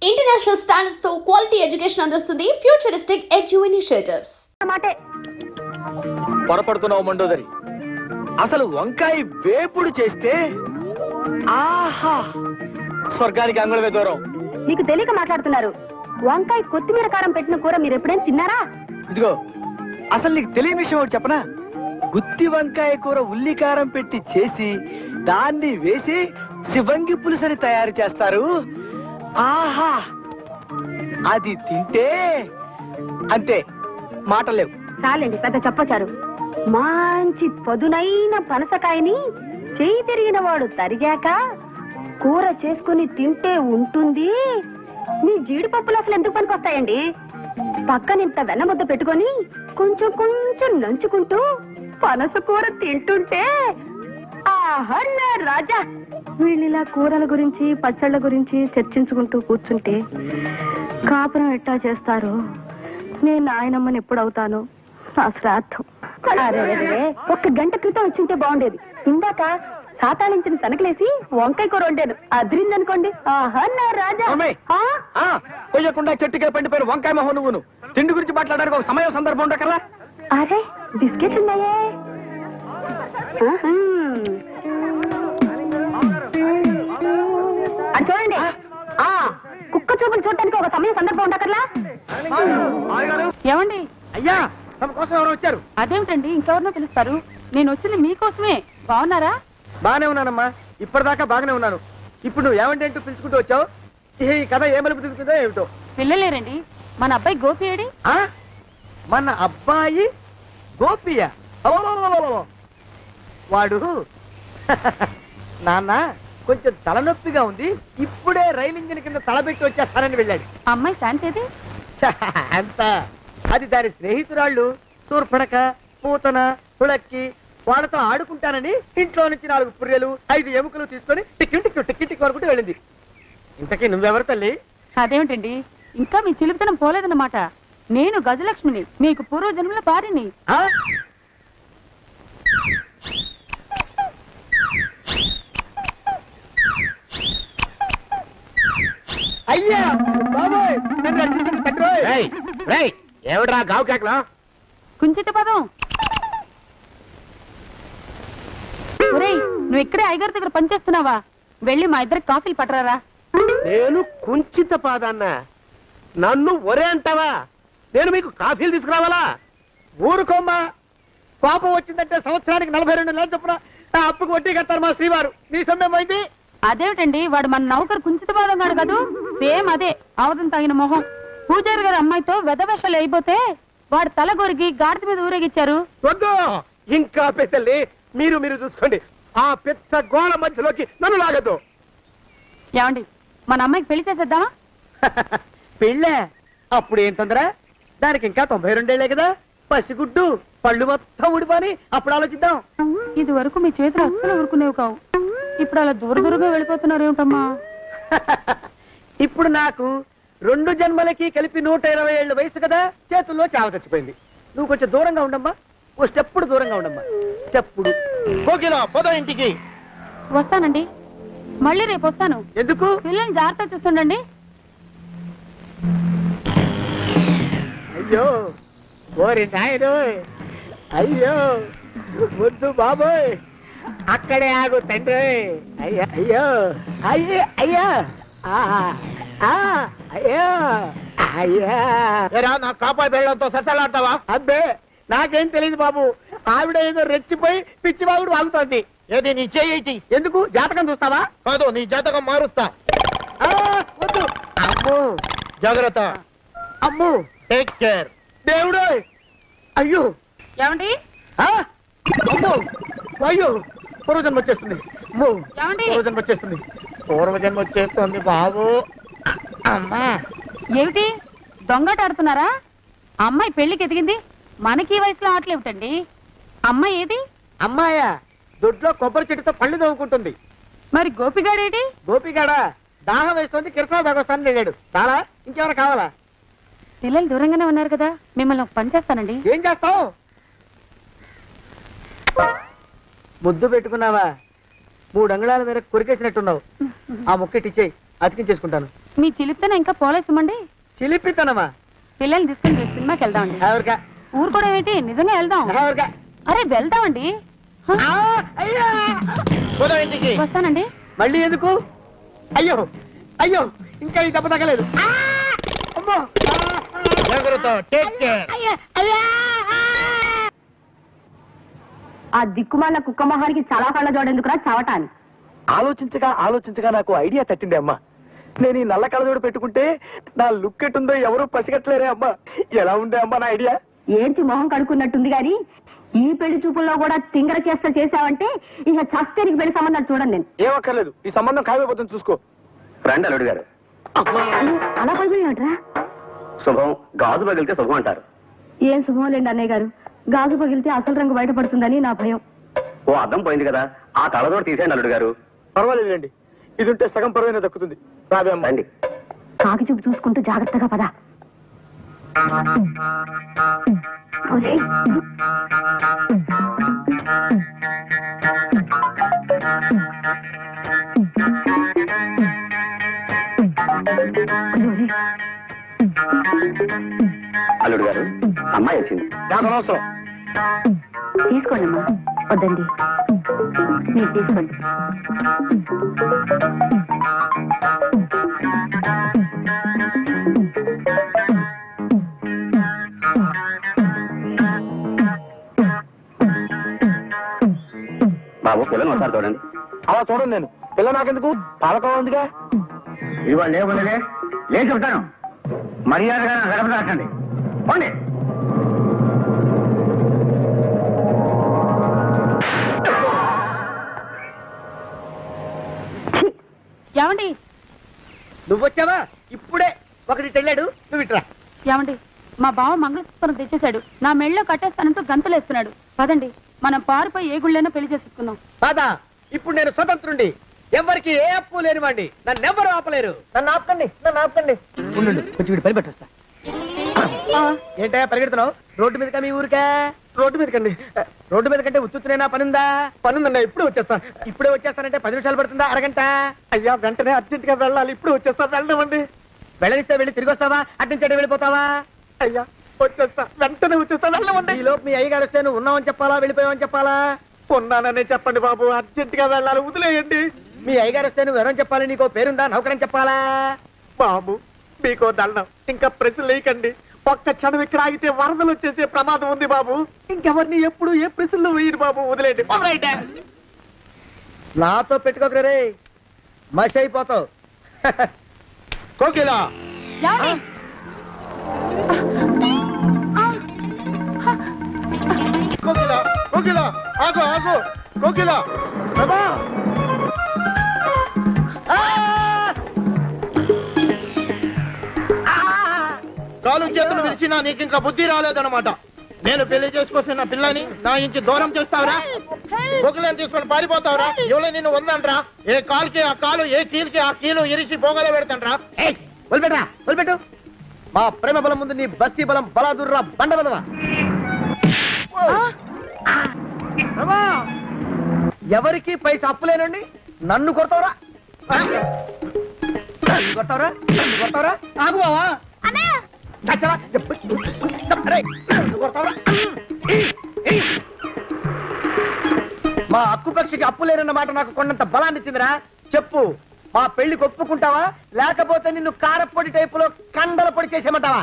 International standards తో quality education అందిస్తుంది futuristic edu initiatives. పొరపడుతున్నావు Mandodari. అసలు వంకాయ వేపుడు చేస్తే ఆహా స్వర్గానికి అంగుళమే దూరం. మీకు తెలియక మాట్లాడుతున్నారు. వంకాయ కొత్తిమీర కారం పెట్టిన కూర మీరు ఎప్పుడైనా తిన్నారా? ఇదిగో అసలు నీకు తెలియని విషయం ఒకటి చెప్పనా? గుత్తి వంకాయ కూర ఉల్లి కారం పెట్టి చేసి దాన్ని వేసి శివంగి పులుసని తయారు చేస్తారు. ఆహా అది తింటే అంతే, మాటలేవు. చాలండి, పెద్ద చెప్పచారు. మంచి పదునైన పనసకాయని చేయి తిరిగిన వాడు తరిగాక కూర చేసుకుని తింటే ఉంటుంది. మీ జీడిపప్పులు అసలు ఎందుకు పనికొస్తాయండి? పక్కనింత వెన్నముద్ద పెట్టుకొని కొంచెం కొంచెం నంచుకుంటూ పనస కూర తింటుంటే ఆహా నా రాజా. వీళ్ళిలా కూరల గురించి పచ్చళ్ళ గురించి చర్చించుకుంటూ కూర్చుంటే కాపురం ఎట్టా చేస్తారు? నేను నాయనమ్మని ఎప్పుడవుతాను? నా శ్రాద్ధం. ఒక్క గంట క్రితం వచ్చింటే బాగుండేది. ఇందాక సాతాళించిన తనకలేసి వంకాయ కూర వండాను, అదిరిందనుకోండి. ఆహా నా రాజా. కొయ్యకుండా చెట్టుకే పండిపోయిన వంకాయ మొహం నువ్వును. తిండి గురించి మాట్లాడడానికి ఒక సమయం సందర్భం ఉండకరా? అరే బిస్కెట్లు ఉన్నాయే. అది చూడండి, కుక్క చూపులు చూడటానికి ఒక సమయం సందర్భం ఉండకర్లా? ఏమండి? అయ్యా తమ కోసం ఎవరు వచ్చారు? అదేమిటండి ఇంకెవరినో పిలుస్తారు? నేను వచ్చింది మీకోసమే. బాగున్నారా? బాగానే ఉన్నానమ్మా, ఇప్పటిదాకా బాగానే ఉన్నాను. ఇప్పుడు నువ్వు ఏమంటే అంటూ పిలుచుకుంటూ వచ్చావు. ఈ కథ ఏమలుపు తిరుగుతుందో ఏమిటో. పిల్లలేరండి. మన అబ్బాయి గోపి ఏడి? మన అబ్బాయి గోపియ? వాడు నాన్న కొంచెం తలనొప్పిగా ఉంది, ఇప్పుడే రైలు ఇంజిన్ కింద తలబెట్టి వచ్చేస్తానని వెళ్ళాడు. అమ్మాయి శాంతి అంత అది దాని స్నేహితురాళ్ళు సూర్పణక, పూతన, తుళక్కి వాళ్ళతో ఆడుకుంటానని ఇంట్లో నుంచి 4 పుర్రెలు 5 ఎముకలు తీసుకొని టిక్కి వరకుంటూ వెళ్ళింది. ఇంతకీ నువ్వెవరు తల్లి? అదేమిటండి ఇంకా మీ చిలుపుతనం పోలేదన్నమాట. నేను గజలక్ష్మిని, మీకు పూర్వజన్మల భార్యని. అయ్యా బాబోయ్, నన్ను రక్షించండి తండ్రోయ్. ఏమిట్రా గావు కేకలో? కుంచిత పదం. ఒరేయ్, నువ్వు ఇక్కడే అయ్యగారి దగ్గర పనిచేస్తున్నావా? వెళ్ళి మా ఇద్దరికి కాఫీలు పట్టరారా. నేను కుంచిత పాదాన్న, నన్ను ఒరే అంటావా? నేను మీకు కాఫీలు తీసుకురావాలా? ఊరుకోమ్మా, కోపం వచ్చిందంటే సంవత్సరానికి 42 నెలలు చొప్పున అప్పుకు వడ్డీ కట్టారు మా శ్రీవారు. నీ సొమ్మేం పోయింది? అదేమిటండి, వాడు మన నౌకరు కుంచిత పాదం గాడు కదూ. సేమ్ అదే, అవధం తగిన మొహం. పూజారి గారి అమ్మాయితో వెధవేషాలు అయిపోతే వాడు తల గొరిగి గాడిద మీద ఊరేగిచ్చారు. వద్దు ఇంకా పెద్దల్ని, మీరు చూసుకోండి. ఆ పెద్ద గోళ మధ్యలోకి నన్ను లాగద్దు. ఏమండి, మన అమ్మాయికి పెళ్లి చేసేద్దామా? పెళ్ళే? అప్పుడు ఏం తొందర? దానికి ఇంకా 92 ఏళ్లే కదా. పసిగుడ్డు పళ్ళు మొత్తం ఊడిపోని అప్పుడు ఆలోచిద్దాం. ఇది వరకు మీ చేతులు అస్సలు ఊరుకునేవి కావు. ఇప్పుడు అలా దూరంగా వెళ్ళిపోతున్నారు ఏమిటమ్మా? ఇప్పుడు నాకు 2 జన్మలకి కలిపి 120 ఏళ్ళ వయసు కదా, చేతుల్లో చావ చచ్చిపోయింది. నువ్వు కొంచెం దూరంగా ఉండమ్మా, ఓ స్టెప్పుడు దూరంగా ఉండమ్మా. స్టెప్పుడు పోదా ఇంటికి. వస్తానండి, మళ్ళీ రేపు వస్తాను. ఎందుకు? పిల్లల్ని జాగ్రత్త చూస్తుండండి. అయ్యో ఓరి నాయను, అయ్యో వద్దు బాబోయ్, అక్కడే ఆగు తండ్రి. అయ్యా అయ్యో అయ్యో అయ్యా అయ్యో అయ్యా. నా కాపాయి బెళ్ళంతో సత్తలాడతావా? అబ్బే నాకేం తెలియదు బాబు. ఆవిడ ఏదో రెచ్చిపోయి పిచ్చివాగుడు వాగుతోంది. ఏది నీ చేయి? ఎందుకు? జాతకం చూస్తావా? కాదు, నీ జాతకం మారుస్తా. వద్దు. అమ్మో జాగ్రత్త. అమ్మో టేక్ కేర్. దేవుడు అయ్యో. ఏమండి? అమ్మో అయ్యో, పూర్వజన్మ వచ్చేస్తుంది. పూర్వజన్మ వచ్చేస్తుంది బాబు. అమ్మా ఏమిటి దొంగట ఆడుతున్నారా? అమ్మాయి పెళ్లికి ఎదిగింది, మనకి ఈ వయసులో ఆటలేమిటండి? అమ్మాయి ఏది? అమ్మాయా? దొడ్లో కొబ్బరి చెట్టుతో పళ్ళు తవ్వుకుంటుంది. మరి గోపిగాడేటి? గోపిగాడా దాహం వేస్తుంది, కిరసా దాగొస్తానని వెళ్ళాడు. చాలా ఇంకెవరు కావాలా? పిల్లలు దూరంగానే ఉన్నారు కదా, మిమ్మల్ని ఒక పని చేస్తానండి. ఏం చేస్తావు? ముద్దు పెట్టుకున్నావా? 3 అంగుళాల మేర కొరికేసినట్టున్నావు. ఆ ముక్కటిచ్చేయి, అతికించేసుకుంటాను. మీ చిలిపితేనే ఇంకా పోలేసమండి. చిలిపితనమా? పిల్లల్ని తీసుకుని రేపు సినిమాకి వెళ్దామండి. ఎవరికా? ఊరు కూడా ఏంటి, నిజంగా వెళ్దాం. ఎవరికా? అరే వెళ్దామండి. పోదాం ఇంటికి. వస్తానండి. మళ్ళీ ఎందుకు? అయ్యో అయ్యో, ఇంకా ఈ దెబ్బ తగ్గలేదు. అమ్మో! ఆ దిక్కుమాల కుక్క మొహానికి చాలా కళ్ళ జోడెందుకురా చవటాన్ని. ఆలోచించగా నాకు ఐడియా తట్టింది అమ్మా. నేను ఈ నల్ల కళ్ళజోడు పెట్టుకుంటే నా లుక్ ఎట్టుందో ఎవరూ పసిగట్టలేరే అమ్మా. ఎలా ఉండే అమ్మా నా ఐడియా? ఏంటి మొహం కడుక్కున్నట్టుంది గాని ఈ పెళ్లి చూపుల్లో కూడా తింగర చేసావంటే ఇక చస్తేనికి పెళ్లి సంబంధాలు చూడండి నేను. ఏమక్కర్లేదు, ఈ సంబంధం ఖాయమైపోతుంది చూసుకో. రండి అల్లుడు గారు. అలా పగిలినట్రా? శుభం, గాజు పగిలితే శుభం అంటారు. ఏం శుభం లేండి అన్నయ్య గారు, గాజు పగిలితే అసలు రంగు బయటపడుతుందని నా భయం. ఓ అద్దం పోయింది కదా, ఆ కళ్ళజోడు తీసేయండి అల్లుడు గారు. పర్వాలేదండి, ఇది ఉంటే సగం పరువైనా దక్కుతుంది. రాబే అమ్మ. రండి. కాకి చూపు చూసుకుంటూ జాగ్రత్తగా పద. అల్లుడు గారు, అమ్మాయి వచ్చింది. నాకు అనవసరం. తీసుకోండి అమ్మా. వద్దండి, మీరు తీసుకోండి. బాబు పిల్లని ఒకసారి చూడండి. అలా చూడండి, నేను పిల్ల నాకెందుకు, పాలకోవాలిగా. ఇవాళ లేవులే లేచి ఉంటాను. మర్యాదగా గడప దాటండి. పోండి. ఏమండి? నువ్వు వచ్చావా? ఇప్పుడే ఒకటి వెళ్ళాడు, నువ్వు ఇట్రా. ఏమండి, మా బావ మంగళసూత్రం తెచ్చేశాడు, నా మెళ్ళో కట్టేస్తానంటూ గంతులేస్తున్నాడు. పదండి, మనం పారిపోయి ఏ గుళ్ళైనా పెళ్లి చేసేసుకుందాం. కాదా? ఇప్పుడు నేను స్వతంత్రుండి, ఎవరికి ఏ అప్పు లేనివ్వండి, నన్ను ఎవరు ఆపలేరు. నన్ను ఆపకండి. ఉండు, కొంచెం వీడి పని పెట్టొస్తా. ఏంటా పరిగెడుతున్నావు? రోడ్డు మీదకా మీ ఊరికా? రోడ్డు మీదకండి. రోడ్డు మీద కంటే ఉత్తునేనా పనుందా? పనుందండి, ఇప్పుడే వచ్చేస్తా. ఇప్పుడే వచ్చేస్తానంటే 10 నిమిషాలు పడుతుందా, అరగంట? అయ్యా వెంటనే అర్జెంట్ గా వెళ్ళాలి, ఇప్పుడు వచ్చేస్తా. వెళ్ళమండి. వెళ్ళనిస్తే వెళ్ళి తిరిగి వస్తావా, అట్నుంచి వెళ్ళిపోతావా? అయ్యా వచ్చేస్తా, వెంటనే వచ్చేస్తా. వెళ్ళమండి. ఈ లోపు మీ అయ్యగారు వస్తే నువ్వు ఉన్నావని చెప్పాలా, వెళ్ళిపోయావని చెప్పాలా? ఉన్నాననే చెప్పండి బాబు, అర్జెంట్ గా వెళ్ళాలి, వదిలేయండి. మీ అయ్యగారు వస్తే నువ్వు ఎవరని చెప్పాలి? నీకో పేరుందా, నౌకరని చెప్పాలా? బాబు మీకో దండం, ఇంకా ప్రశ్నలు వేయకండి. ఒక్క క్షణం ఇక్కడ ఆగితే వరదలు వచ్చేసే ప్రమాదం ఉంది బాబు. ఇంకెవరిని ఎప్పుడు ఏ ప్రశ్నలు వేయరు బాబు, వదిలేయండి. నాతో పెట్టుకోకరే, మషి అయిపోతావు. కోకిలా కోకిలా కోకిలా, ఆగు ఆగు కోకిలా. కాలు చేతులు విరిచినా నీకు ఇంకా బుద్ధి రాలేదన్నమాట. నేను పెళ్లి చేసుకొస్తున్న పిల్లని నా ఇంటి దూరం చేస్తావురా? బొగ్గులను తీసుకొని పారిపోతావురా? ఎవరో నిన్ను ఉందంట్రా? ఏ కాలుకి ఆ కాలు, ఏ కీలుకి ఆ కీలు ఇరిచి బొగలో పెడతాంట్రా? వదిలిపెట్టు. మా ప్రేమ బలం ముందు నీ బస్తీ బలం బలాదుర్రా, బండ బలవా. ఎవరికి పైసా అప్పులేనండి, నన్ను కొడతావురా? ఆగు బావా. మా అక్కు పక్షికి అప్పు లేరన్న మాట నాకు కొన్నంత బలాన్ని ఇచ్చిందిరా. చెప్పు, మా పెళ్లికి ఒప్పుకుంటావా, లేకపోతే నిన్ను కారపొడి టైపులో కండల పొడి చేసేమంటావా?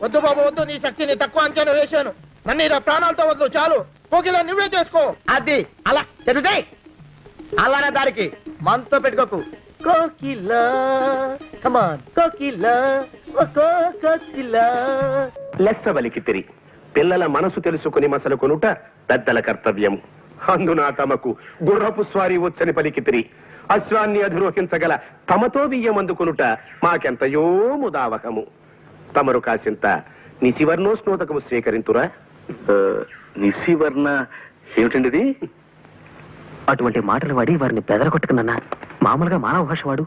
వద్దు బాబు వద్దు, నీ శక్తిని తక్కువ అంచనా వేశాను. నన్ను ఇలా ప్రాణాలతో వద్దు, చాలు. కోకిలా నువ్వే చేసుకో. అది అలా చదివితే అలానే దారికి మనతో పెట్టుకోకు. కోకిలా కమాన్ కోకిలా, కోకిలా. లెస్సవలికితిరి పిల్లల మనసు తెలుసుకుని మసలు కొనుట పెద్దల కర్తవ్యం. అందున తమకు గుర్రపు స్వారీ వచ్చని పలికితిరి. అశ్వాన్ని అధిరోహించగల తమతో బియ్యం అందుకొనుట మాకెంతయో ముదావకము. తమరు కాసింత నిశివర్ణోస్నోదకము స్వీకరింతురా. నిశివర్ణ ఏమిటండిది? అటువంటి మాటలు వాడి వారిని బెదరగొట్టుకున్నా. మామూలుగా మానవ భాష వాడు.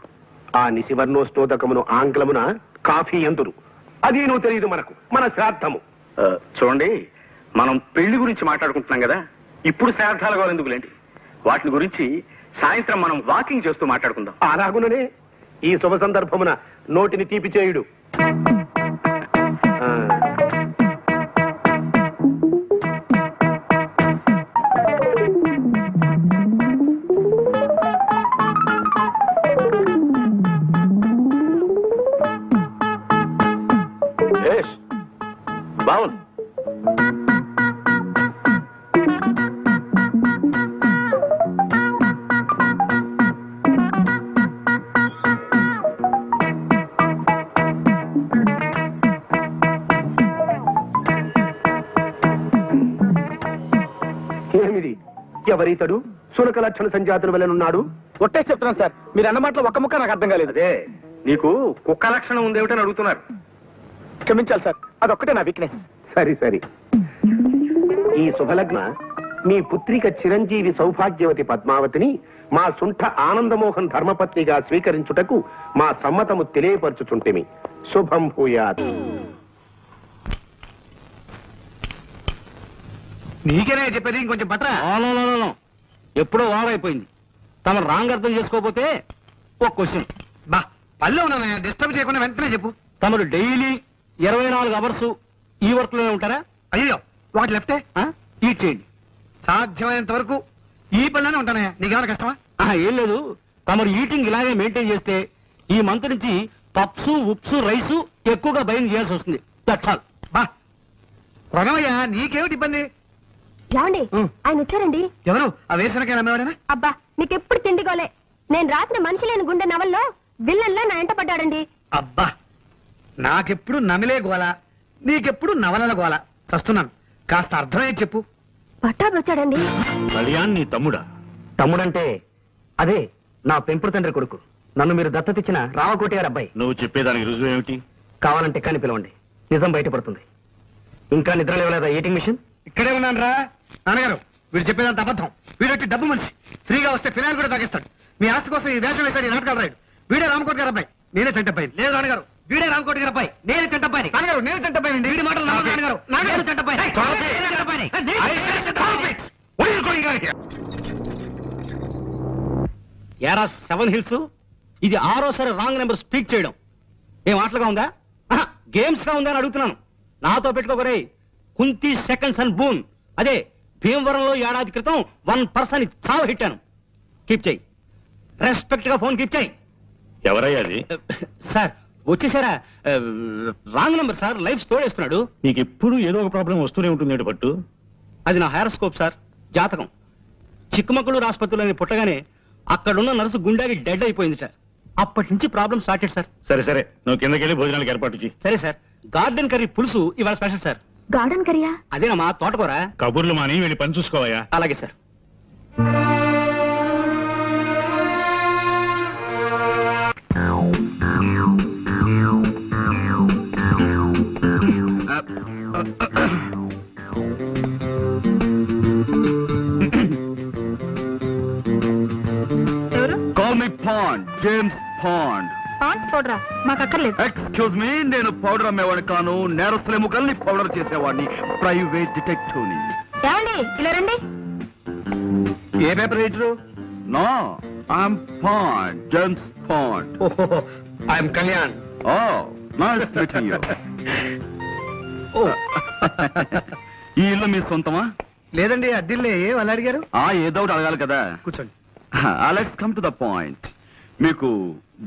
ఆ నిశివర్ణోస్నోదకమును ఆంగ్లమున కాఫీ ఎందురు. అది నువ్వు తెలియదు మనకు, మన శ్రాద్ధము. చూడండి, మనం పెళ్లి గురించి మాట్లాడుకుంటున్నాం కదా, ఇప్పుడు శ్రాద్ధాల గోలు ఎందుకులేండి, వాటిని గురించి సాయంత్రం మనం వాకింగ్ చేస్తూ మాట్లాడుకుందాం. అలాగుననే ఈ శుభ సందర్భమున నోటిని తీపి చేయుడు. ఆ. ఏష్, బావుంది. ఏమిది? ఎవరితడు? సునక లక్షణ సంజాతుల వలెనున్నాడు. ఒట్టే చెప్తున్నాను సార్, మీరు అన్న మాటలో ఒక్క ముక్క నాకు అర్థం కాలేదు. అదే నీకు కుక్క లక్షణం ఉందేమిటని అడుగుతున్నారు. క్షమించాలి సార్, అదొక్కటే నా వీక్నెస్. సరి సరి. ఈ శుభలగ్న మీ పుత్రిక చిరంజీవి సౌభాగ్యవతి పద్మావతిని మా సుంఠ ఆనందమోహన్ ధర్మపత్నిగా స్వీకరించుటకు మా సమ్మతము తెలియపరచుచుంటిమి. శుభం భూయాత్. నీకేనే చెప్పేది, ఇంకొంచెం పట్రా. ఎప్పుడో ఓవరైపోయింది. తమ రాంగ్ అర్థం చేసుకోకపోతే ఒక క్వశ్చన్. బా పల్లె ఉన్నా డిస్టర్బ్ చేయకుండా వెంటనే చెప్పు. తమరు డైలీ 24 అవర్స్ ఈ వర్క్ లోనే ఉంటారా? అయ్యో ఒకటి లెఫ్టే ఈట్ చేయండి. సాధ్యమైనంత వరకు ఈ పనిలోనే ఉంటానయ్యా. నీకేమైనా కష్టమా? ఏం లేదు. తమరు ఈటింగ్ ఇలాగే మెయింటైన్ చేస్తే ఈ మంత్ నుంచి పప్స్ ఉప్స్ రైసు ఎక్కువగా బయలు చేయాల్సి వస్తుంది. దట్టాల్ బా ప్రణవయ్యా, నీకేమిటి ఇబ్బంది? ఏమండి ఆయన వచ్చారండి. ఎవరు? ఆ వేసనకాయ అమ్మేవాడేనా? అబ్బా మీకెప్పుడు తిండిగోలే. నేను రాసిన మనిషి లేని గుండె నవల్లో విల్లన్లా నా ఎంట పడ్డాడండి. అబ్బా నాకెప్పుడు నమిలే గోల, నీకెప్పుడు నవలల గోల. చస్తున్నాను. కాస్త అర్థమయ్యే చెప్పు. పట్టాభి వచ్చాడండి. కళ్యాణ్ నీ తమ్ముడా? తమ్ముడంటే అదే నా పెంపుడు తండ్రి కొడుకు. నన్ను మీరు దత్తతిచ్చిన రామకోటి గారి అబ్బాయి. నువ్వు చెప్పేదానికి రుజువు ఏమిటి? కావాలంటే కానీ పిలవండి, నిజం బయటపడుతుంది. ఇంకా నిద్ర లేవలేదా ఈటింగ్ మిషన్? ఇక్కడే ఉన్నాను రా. నాన్నగారు వీడు చెప్పేదంత అబద్ధం. వీడొచ్చి డబ్బు మనిషి. ఫ్రీగా వస్తే ఫినాయిల్ కూడా తాగిస్తాడు. మీ ఆస్తి కోసం ఈ వేషం వేశాడు, ఈ నాటకాలు రాయుడు. వీడే రామకోటి గారు అబ్బాయి, నేనే చెంటబ్బాయి. లేదు నాన్నగారు, వీడే రామకోటి గారు అబ్బాయి, నేనే చెంటబ్బాయి. నాన్నగారు నేను చెంటబ్బాయి. వీడి మాటలు నమ్మకండి నాన్నగారు. నాన్నగారు చెంటబ్బాయి. ఏరా 7 హిల్స్, ఇది 6వ రాంగ్ నెంబర్ స్పీక్ చేయడం ఏం ఆటలుగా ఉందా? గేమ్స్ గా ఉందా అని అడుగుతున్నాను. నాతో పెట్టుకోకరే. Kunti seconds and boon. అదే భీమవరంలో ఏడాది క్రితం 1% చావు హిట్టాను. కీప్ చేయి. రెస్పెక్ట్ గా ఫోన్ కీప్ చేయి. ఎవరయ్యా అది? సార్ వచ్చేసారా? Wrong number sir. లైఫ్ తోడేస్తున్నాడు. నీకు ఎప్పుడు ఏదో ఒక ప్రాబ్లం వస్తూనే ఉంటుంది పట్టు. అది నా హైరోస్కోప్ సార్, జాతకం. చిక్కమక్కలూరు ఆసుపత్రిలోని పుట్టగానే అక్కడున్న నర్సు గుండెకి డెడ్ అయిపోయింది సార్. అప్పటి నుంచి ప్రాబ్లం స్టార్టెడ్ సార్. సరే సరే, నువ్వు కిందకెళ్ళి భోజనాలకు ఏర్పాటు చేయి. సరే సార్. గార్డెన్ కర్రీ పులుసు ఇవాళ స్పెషల్ సార్. గార్డెన్ కరియా? అదేనమ్మా తోటకూర. కబుర్లు మాని వెళ్ళి పని చూసుకోవయ్యా. అలాగే సార్. ఎవరు? Call me Pond, James Pond. Pond's పౌడరా? మాకు అక్కర్లేదు. ఎక్స్క్యూజ్ మీ, నేను పౌడర్ అమ్మేవాడిని కాను. నేరస్తుల ఎముకల్ని పౌడర్ చేసేవాడిని. ప్రైవేట్ డిటెక్టివ్ ని. ఏమండి ఇలా రండి. ఏ paper writer? No, I'm Pond, James Pond. I'm Kalyan. Oh, nice meeting you. ఈ ఇల్లు మీ సొంతమా? లేదండి, అద్దిల్లే. వాళ్ళు అడిగారు. ఏదో ఒకటి అడగాలి కదా. కూర్చోండి. Let's come to the point. మీకు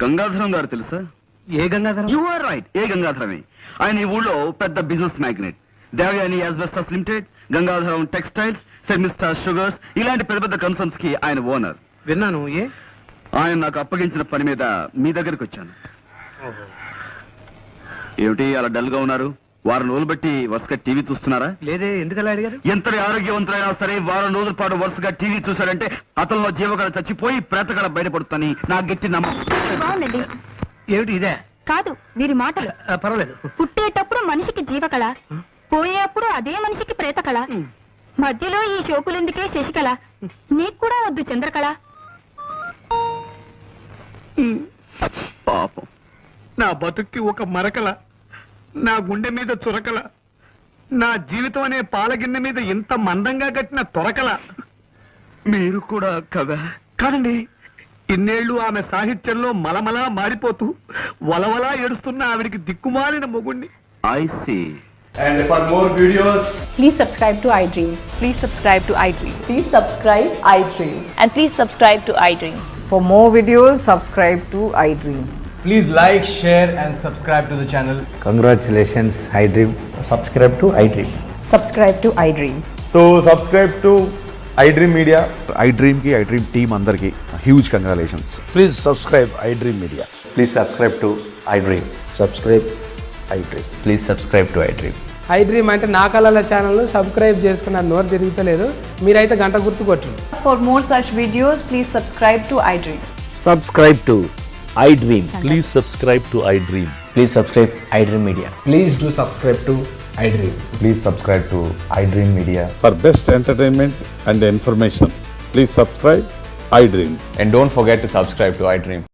గంగాధరం గారు తెలుసా? ఏ గంగాధరం? యు ఆర్ రైట్, ఏ గంగాధరమే. ఆయన ఈ ఊళ్ళో పెద్ద business magnate. Devayani asbestos limited, Gangadharam textiles, Semistar sugars ఇలాంటి పెద్ద పెద్ద కన్సర్న్స్ కి ఆయన ఓనర్. విన్నాను. ఏ? ఆయన నాకు అప్పగించిన పని మీద మీ దగ్గరికి వచ్చాను. ఏమిటి అలా డల్ గా ఉన్నారు? వారం రోజులు బట్టి వరుసగా టీవీ చూస్తున్నారా? లేదే, ఎందుకలా అడిగారు? ఎంతటి ఆరోగ్యవంతులైనా సరే వారం రోజుల పాటు వరుసగా టీవీ చూశారంటే అతనిలో జీవకళ చచ్చిపోయి ప్రేతకళ బయటపడుతుందని నా గట్టి నమ్మకం. బాగుందండి. ఏమిటి ఇదే? కాదు వీరి మాటలు. పర్వాలేదు. పుట్టేటప్పుడు మనిషికి జీవకళ, పోయేప్పుడు అదే మనిషికి ప్రేతకళ, మధ్యలో ఈ షోకులెందుకే శశికళ. నీకు కూడా వద్దు చంద్రకళ. పాపం, నా బతుక్కి ఒక మరకల, నా గుండె మీద చురకల, నా జీవితం అనే పాలగిన్నె మీద ఇంత మందంగా కట్టిన తొరకల. మీరు కూడా కదా? కాదండి, ఇన్నేళ్లు ఆమె సాహిత్యంలో మలమలా మారిపోతూ వలవలా ఏడుస్తున్న ఆవిడికి దిక్కుమాలిన మొగుణ్ణి. I see. And for more videos, Please subscribe to iDream. Please subscribe to iDream. Please subscribe iDream. And please subscribe to iDream. For more videos, subscribe to iDream. please like, share, and subscribe to the channel. Congratulations, iDream. Subscribe to iDream. Subscribe to iDream. So subscribe to iDream Media. iDream की iDream team अंदर की huge congratulations. Please subscribe iDream Media. Please subscribe to iDream. Subscribe iDream. Please subscribe to iDream. iDream అంటే నా కళల channel subscribe చేసుకున్న నోరు తిరుగుతలేదు, మీరైతే గంట గుర్తు కొట్టండి. For more such videos, please subscribe to iDream. Subscribe to iDream. Please subscribe to iDream. Please subscribe iDream Media. Please do subscribe to iDream. Please subscribe to iDream Media. For best entertainment and information, please subscribe iDream. And don't forget to subscribe to iDream.